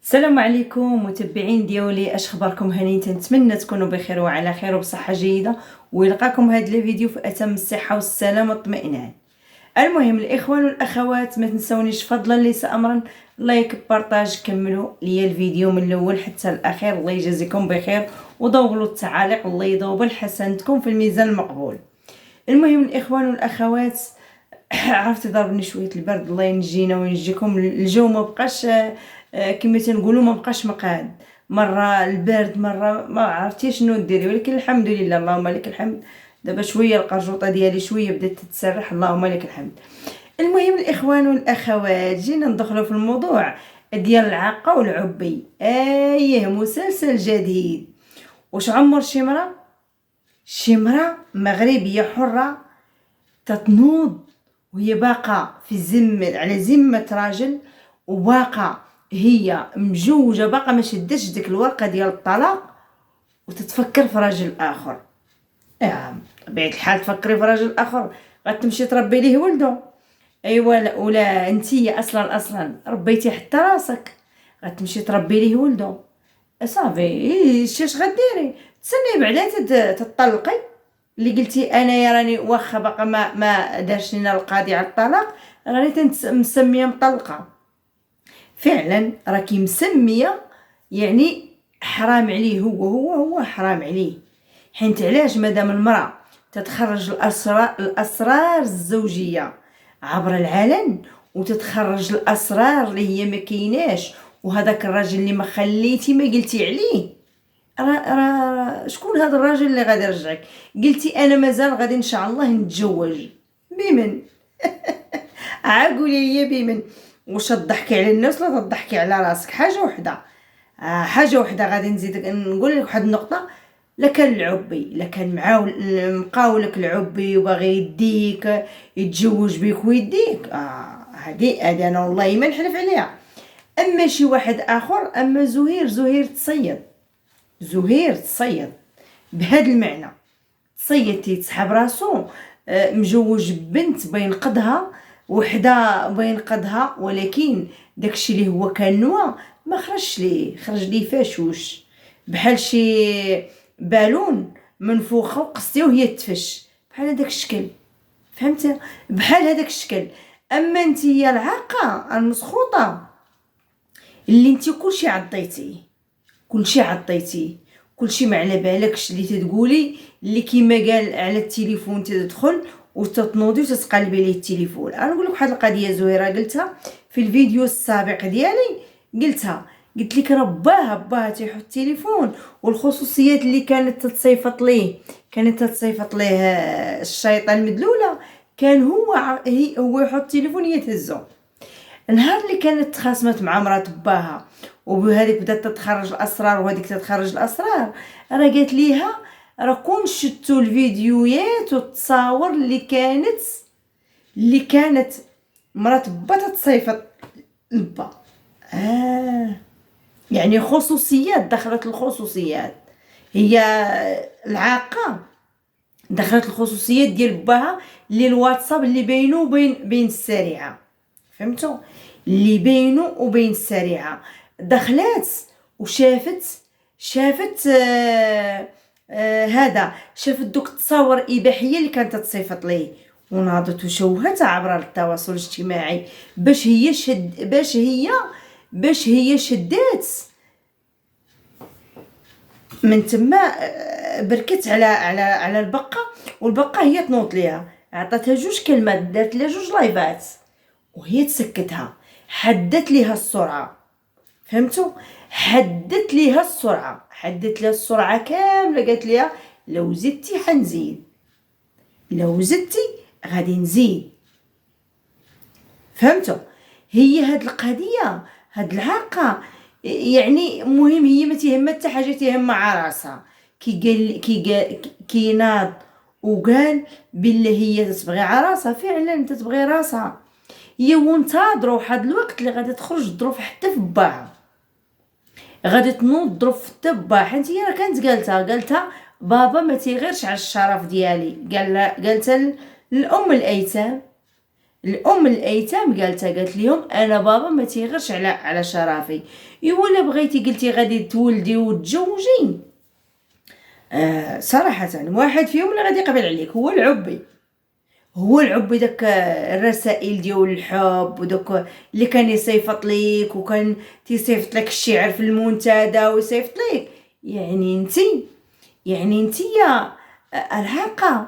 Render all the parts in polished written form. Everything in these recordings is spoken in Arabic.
السلام عليكم متابعين ديالي، اش خباركم؟ هاني نتمنى تكونوا بخير وعلى خير وبصحه جيده، ويلقاكم هذا الفيديو في اتم الصحه والسلامه والاطمئنان. المهم الاخوان والاخوات، ما تنسونيش فضلا ليس امرا لايك بارطاج، كملوا لي الفيديو من الاول حتى الاخير. الله يجازيكم بخير، وضوبوا التعاليق، الله يضوب الحسناتكم في الميزان المقبول. المهم الاخوان والاخوات، عرفت ضربني شويه البرد، الله ينجينا وينجيكم. الجو ما بقاش كما تنقولوا ما بقاش مقاد، مره البرد مره ما عرفتي شنو ديري، ولكن الحمد لله اللهم لك الحمد. دابا شويه القرجوطه ديالي شويه بدات تتسرح، اللهم لك الحمد. المهم الاخوان والاخوات، جينا ندخلوا في الموضوع ديال العاقه والعبي. مسلسل جديد. واش عمر شي مرا مغربيه حره تتنوض وهي باقا في على ذمه راجل، وباقا هي مجوجه، باقا ما شدتش ديك الورقه ديال الطلاق، وتتفكر في راجل اخر. بطبيعه الحال تفكري في راجل اخر غتمشي تربي ليه ولدو. ايوا ولا انتي اصلا ربيتي حتى راسك، غتمشي تربي ليه ولدو. صافي اش غديري؟ تسني بعدا تطلقي؟ اللي قلتي انايا راني واخا باقا ما دارش لينا القاضي على الطلاق، راني مسميه مطلقه. فعلا راكي مسميه، يعني حرام عليه، هو حرام عليه. حيت علاش؟ مادام المراه تتخرج الاسرار الزوجيه عبر العلن، وتتخرج الاسرار اللي هي ما كايناش، وهذاك الراجل اللي ما خليتي ما قلتي عليه، شكون هذا الراجل اللي غادي يرجعك؟ قلتي انا مازال غادي ان شاء الله نتزوج بمن؟ قولي لي بمن؟ واش تضحكي على الناس ولا تضحكي على راسك؟ حاجه وحده غادي نزيدك نقول لك واحد النقطه. لا كان العبي، لا كان مقاولك العبي وباغي يديك يتزوج بيك ويديك، هذه انا والله ما نحلف عليها. اما شي واحد اخر، اما زهير تصيد بهذا المعنى. تصيد تيتسحب راسو، مجوج بنت بينقضها، وحده بينقضها، ولكن داكشي اللي هو كان نوا ما خرج ليه فاشوش، بحال شي بالون منفوخه وقصتيه وهي تفش بحال هذاك الشكل، فهمت؟ بحال هذاك الشكل. اما انت هي العاقه المسخوطه اللي انت كلشي عطيتيه، كلشي ما على بالكش اللي تتقولي، اللي كيما قال على التليفون تدخل وتتنوضي وتتقلبي ليه التليفون. انا نقول لك واحد القضيه زهيره قلتها في الفيديو السابق ديالي، قلت لك راه تيحط التليفون، والخصوصيات اللي كانت تتصيفط ليه الشيطان المدلوله، كان هو يحط التليفون هي تهزو. النهار اللي كانت تخاصمت مع مرات باها، وهذيك بدات تتخرج الاسرار وهذيك تتخرج الاسرار، راه قالت ليها راه كون شفتوا الفيديوهات والتصاور اللي كانت مرات با تتصيفط لبا. يعني خصوصيات، دخلت الخصوصيات، هي العاقه دخلت الخصوصيات ديال باها اللي الواتساب اللي بينه وبين السريعه، فهمتوا؟ اللي بينه وبين السريعه دخلت وشافت هذا، شافت دوك التصاور الاباحيه اللي كانت تصيفط ليه، وناضت وشوهتها عبر التواصل الاجتماعي باش هي شدات من تما. بركت على البقه، والبقه هي تنوض ليها، عطاتها 2 كلمات، دارت لها 2 لايفات، وهي تسكتها، حدت ليها السرعه، فهمتوا؟ حدت ليها السرعه كامله، قالت ليها لو زدتي حنزيد، لو زدتي غادي نزيد، فهمتوا؟ هي هاد القضيه، هاد العاقه، يعني مهم هي ما تهمها حتى حاجه، تهمها على راسها. كي ناض وقال بالله هي تتبغي على راسها، فعلا تتبغي راسها هي، وانتظروا واحد الوقت اللي غادي تخرج تضرب حتى في باها، غادي تنوض تضرب حتى باها، حيت هي راه كانت قالتها بابا ما تيغيرش على الشرف ديالي، قالتها الام الايتام، الام الايتام قالت لهم انا بابا ما تيغرش على شرفي. ولا بغيتي قلتي غادي تولدي وتزوجي، صراحه واحد فيهم اللي غادي يقبل عليك هو العبي داك الرسائل ديال الحب وداك اللي كان يصيفط ليك، وكان تيصيفط لك الشعر في المنتدى ويصيفط ليك. يعني انت يا الحاقه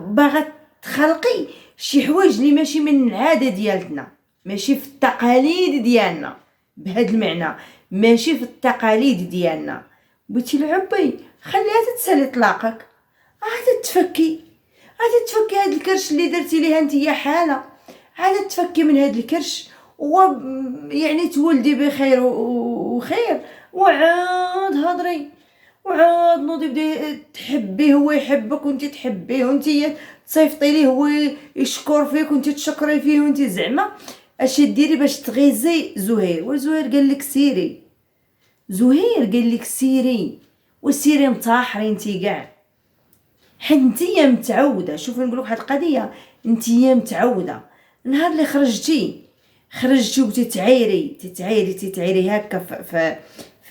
باغا تخلقي شي حوايج اللي ماشي من العاده ديالتنا، ماشي في التقاليد ديالنا، بهذا المعنى ماشي في التقاليد ديالنا. بغيتي العبي خليها تتسالي طلاقك، عاد تفكي هاد الكرش اللي درتي ليها نتيا حاله، عاد تفكي من هاد الكرش يعني تولدي بخير وخير، وعاد هضري، وعاد نوضي بدي تحبيه هو يحبك وانت تحبيه، وانت تصيفطي ليه هو يشكر فيك وانت تشكري فيه، وانت زعما اش ديري باش تغيزي زهير. وزهير قال لك سيري، وسيري مطاحري انتي كاع، حيت نتيا متعوده. شوفي نقولك واحد القضيه، نتيا متعوده نهار اللي خرجتي وتتعايري هكا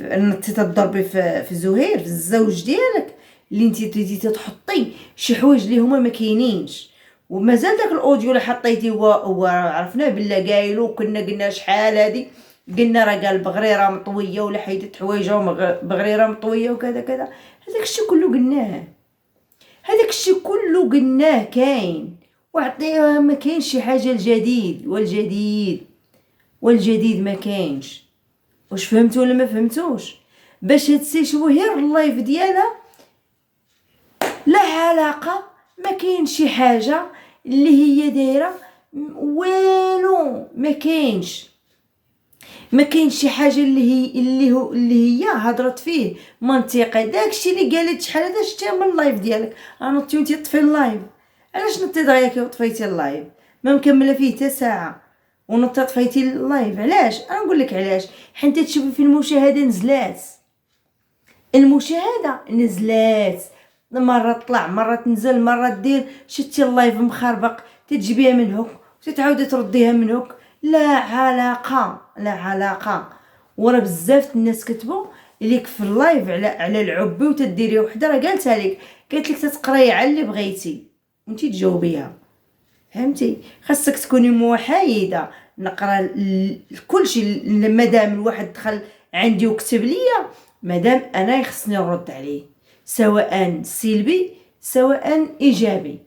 نتي تضربي في زهير، في الزوج ديالك اللي انتي تريدي تحطي شي حوايج اللي هما ما كاينينش. ومازال داك الاوديو اللي حطيتي هو عرفناه بلا قايلو، كنا قلنا شحال هادي، قلنا راه قال بغريره مطويه ولا حيدت حوايجها بغريره مطويه وكذا كذا. هذاك الشيء كله قلناه كاين، وعطيها ما كاينش شي حاجه الجديد والجديد ما كاينش. واش فهمتوا ولا ما فهمتوش؟ باش هاد السي شوهير اللايف ديالها لا علاقه، ما كاين شي حاجه اللي هي دايره والو، ما كاينش شي حاجه اللي هي هضرت فيه منطقي. داكشي اللي قالت شحال هذا شتي من اللايف ديالك، نطي وانتي طفي اللايف. علاش نطي دغيا وطفيتي اللايف ما مكمله فيه حتى ساعه ونطي طفيتي اللايف؟ علاش؟ نقول لك علاش، حيت تشوفي في المشاهده نزلات مره تطلع مره تنزل مره دير، شتي اللايف مخربق تجيبيها من هوك وتتعاودي ترديها من هوك. لا علاقه. ورا بزاف الناس كتبوا ليك في اللايف على العبي وتديري وحده، راه قالت لك تتقراي على اللي بغيتي وانتي تجاوبيها، فهمتي؟ خاصك تكوني محايده. نقرا كلشي مادام الواحد دخل عندي وكتب ليا، مادام انا يخصني نرد عليه سواء سلبي سواء ايجابي،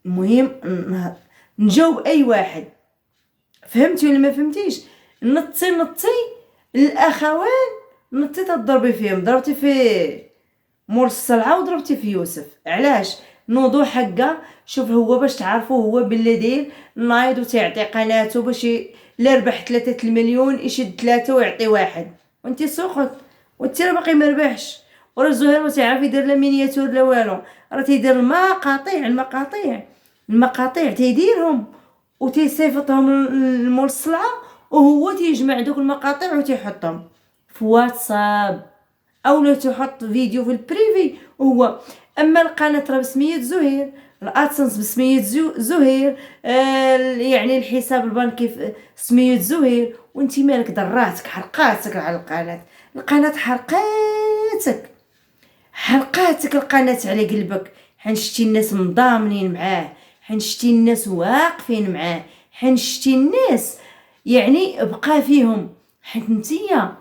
المهم نجاوب اي واحد. فهمتي ولا ما فهمتيش؟ نطي الاخوان، نطي تضربي فيهم، ضربتي في مور الصلعه وضربتي في يوسف. علاش؟ نوضو حقا. شوف هو باش تعرفوا هو باللي داير نايض وتيعطي قناته باش لا ربح 3 المليون يشد 3 ويعطي واحد، وانتي سخط وانتي راه باقي مربحش. وراه زهير ما تيعرف يدير لا مينياتور لا والو، راه تيدير المقاطع تيديرهم وتيصيفطهم لمول الصلعه، وهو تيجمع دوك المقاطع وتيحطهم في واتساب اولا تحط فيديو في البريفي. وهو اما القناه راه بسميه زهير، الادسنس بسميه زهير، يعني الحساب البنكي سميه زهير، وانتي مالك ضراتك حرقاتك على القناه حرقاتك القناه على قلبك، حنشتي الناس مضامنين معاه، حنشتي الناس واقفين معاه، حنشتي الناس يعني بقى فيهم، حيت نتيا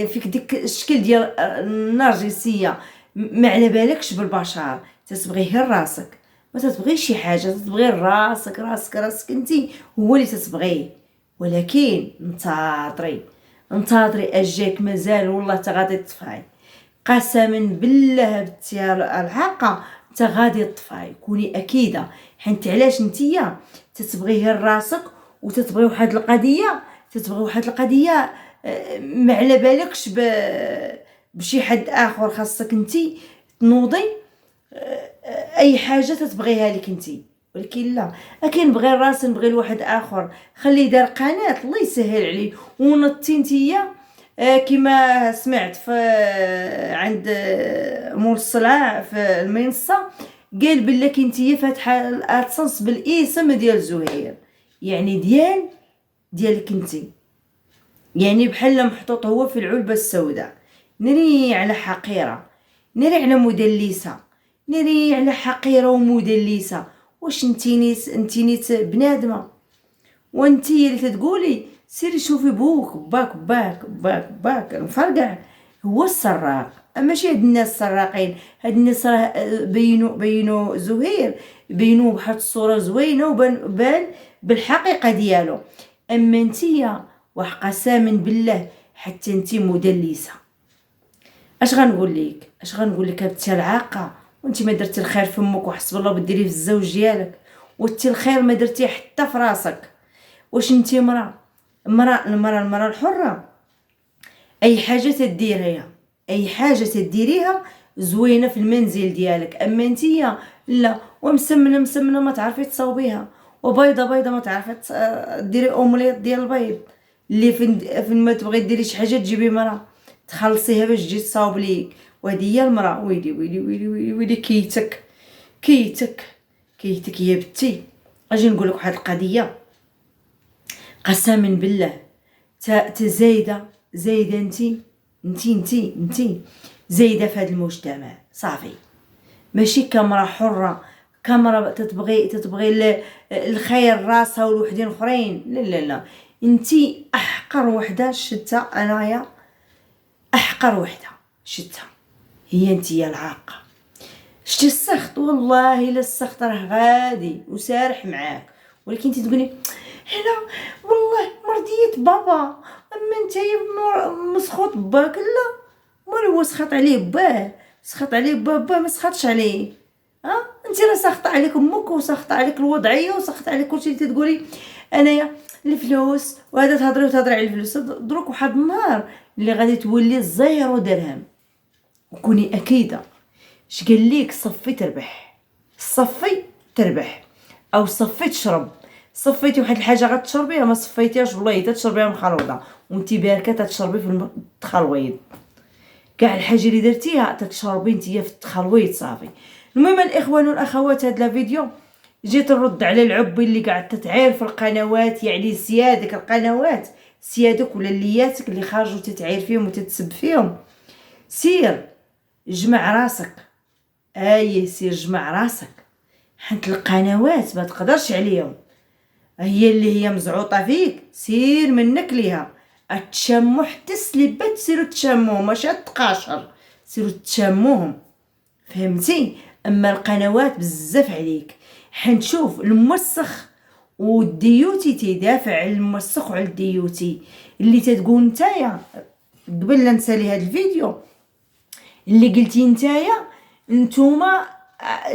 فيك ديك الشكل ديال النرجسيه، ما على بالكش بالبشر، تتبغي غير راسك، ما تتبغيش شي حاجه، تتبغي راسك انتي هو اللي تتبغيه. ولكن انتظري اجاك مازال والله تا غادي تطفاي، قسما بالله بنتي الحقه انت غادي تطفاي، كوني اكيده. حيت علاش نتيا تتبغي غير راسك وتتبغي واحد القضيه ما على بالكش بشي حد اخر. خاصك انتي تنوضي اي حاجه تتبغيها لك انتي، ولكن لا اكين بغي راسي نبغي لواحد اخر، خليه دار قناه الله يسهل عليه ونطي نتيا كما سمعت في عند مول الصلاع في المنصه قال بلك نتيا فاتحه الادسنس بالاسم ديال زهير، يعني ديالك انتي، يعني بحال محطوط هو في العلبه السوداء. نري على حقيره، نري على مدلسه، نري على حقيره ومدلسه. واش انتي نيت بنادمه؟ وانتي اللي تقولي سيري شوفي بوك باك مفرقع هو السراق، اما شي هاد الناس السراقين. هاد الناس راه بينوا زهير، بينوه بواحد الصوره زوينه وبان بالحقيقه ديالو. اما انتيا وقسما بالله حتى انتي مدلسه. اش غنقول لك هاد العاقه، وانتي ما درتي الخير في امك وحسب الله بديريه في الزوج ديالك، وانتي الخير ما درتيه حتى في راسك. واش انتي المراه الحره، اي حاجه تديريها زوينه في المنزل ديالك. اما انتيا لا، ومسمنه ما تعرفي تصاوبيها، وبيضه ما تعرفي ديري اومليط ديال البيض. اللي فين ما تبغي ديري شي حاجه تجيبي مرا تخلصيها باش تجي تصاوب ليك. وهذه هي المراه. ويلي كيتك يا بنتي. اجي نقول لك واحد القضيه، قسما بالله زايده انتي زايده في هذا المجتمع صافي. ماشي كامراه حره، كامراه تتبغي الخير راسها والوحدين اخرين. لا انتي احقر وحده شتها. انايا احقر وحده شتها هي انتي العاقه. شتي السخط؟ والله الا السخط راه غادي وسارح معاك، ولكن انت تقولي انا والله مرضيت بابا. اما انت مسخوط باك. لا، مالو هو سخط عليه باه ما سخطش عليه. انت راه سخط عليك امك، وسخط عليك الوضعيه، وسخط عليك كلشي اللي تقولي انايا الفلوس، وهذا تهضري على الفلوس. دروك واحد النهار اللي غادي تولي 0 درهم، وكوني اكيده اش قال ليك صفي تربح او صفي تشرب. صفيتي واحد الحاجه غتشربيها، ما صفيتيهاش والله تشربيها مخلوطه، وانتي باركه تشربي في التخلويض. كاع الحاجه اللي درتيها تشربي نتيا في التخلويض صافي. المهم الاخوان والاخوات، هذا الفيديو جيت نرد على العبي اللي قاعد تتعاير في القنوات، يعني سيادك القنوات، سيادك ولا لياتك اللي خرجوا تتعاير فيهم وتتسب فيهم. سير جمع راسك، سير جمع راسك، حيت القنوات ما تقدرش عليهم. هي اللي هي مزعوطه فيك، سير منك ليها. اتشمو حتى السليبات سيروا تشموهم، ماشي تقاشر، سيروا تشموهم، فهمتي؟ اما القنوات بزاف عليك. حنشوف الموسخ والديوتي تيدافع على الموسخ وعلى الديوتي. اللي تتقول نتايا قبل لا نسالي هذا الفيديو، اللي قلتي نتايا نتوما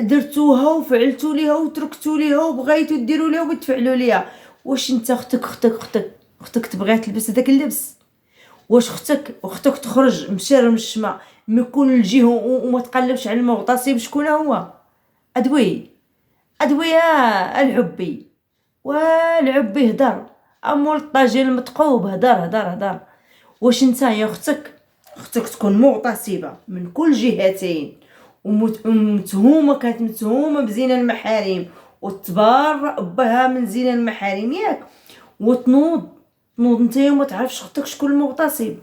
درتوها وفعلتوا ليها وتركتوا ليها وبغيتوا ديروا ليها وتفعلوا ليها. واش انت اختك تبغي تلبس هذاك اللبس؟ واش اختك تخرج مشرمشمه من كل جهه وما تقلبش على المغتصب؟ شكون هو؟ ادوي العبي والعبي هدر امول الطاجين المتقوب. هدر. واش انت يا اختك تكون مغتصبه من كل جهتين، ومتهومه، كانت متهومه بزنا المحارم، وتبرأ بها من زنا المحارم ياك، وتنوض نتايا وما تعرفش اختك شكون المغتصب،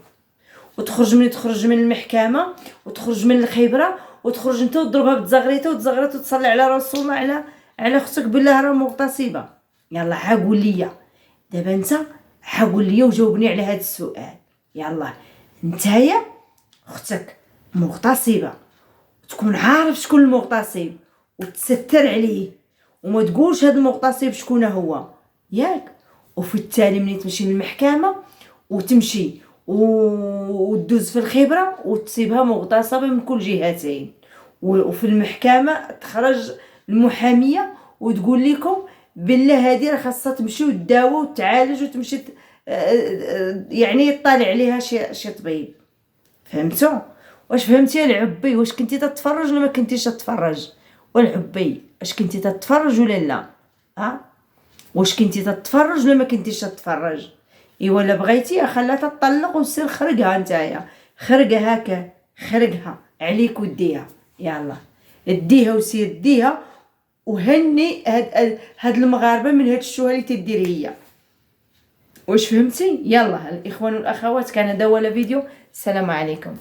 وتخرج من المحكمه، وتخرج من الخبره، وتخرج انت وتضربها بتزغريته وتصلي على رسولنا على اختك بالله راه مغتصبه. يلا قول لي دابا، انت قول لي وجاوبني على هذا السؤال. يلا نتايا اختك مغتصبه، تكون عارف شكون المغتصب وتستر عليه وما تقولش هذا المغتصب شكون هو ياك. وفي التالي ملي تمشي للمحكمه وتمشي وتدوز في الخبره وتصيبها مغتصبه من كل جهتين، وفي المحكمه تخرج المحاميه وتقول لكم بالله هذه راه خاصها تمشي وتداوى وتعالج وتمشي يعني يطالع عليها شي طبيب. فهمتوا؟ واش فهمتي العبي؟ واش كنتي تتفرج ولا ما كنتيش تتفرج؟ والعبي اش كنتي تتفرج ولا لا؟ واش كنتي تتفرج ولا ما كنتيش تتفرج؟ ولا بغيتي خلاتها تطلق وسير خرجها نتايا، خرجها عليك وديها. يلا ديها وسير ديها، وهني هاد المغاربه من هاد الشوهه اللي تدير هي. واش فهمتي؟ يلا الاخوان والاخوات، كان هذا هو الفيديو. السلام عليكم.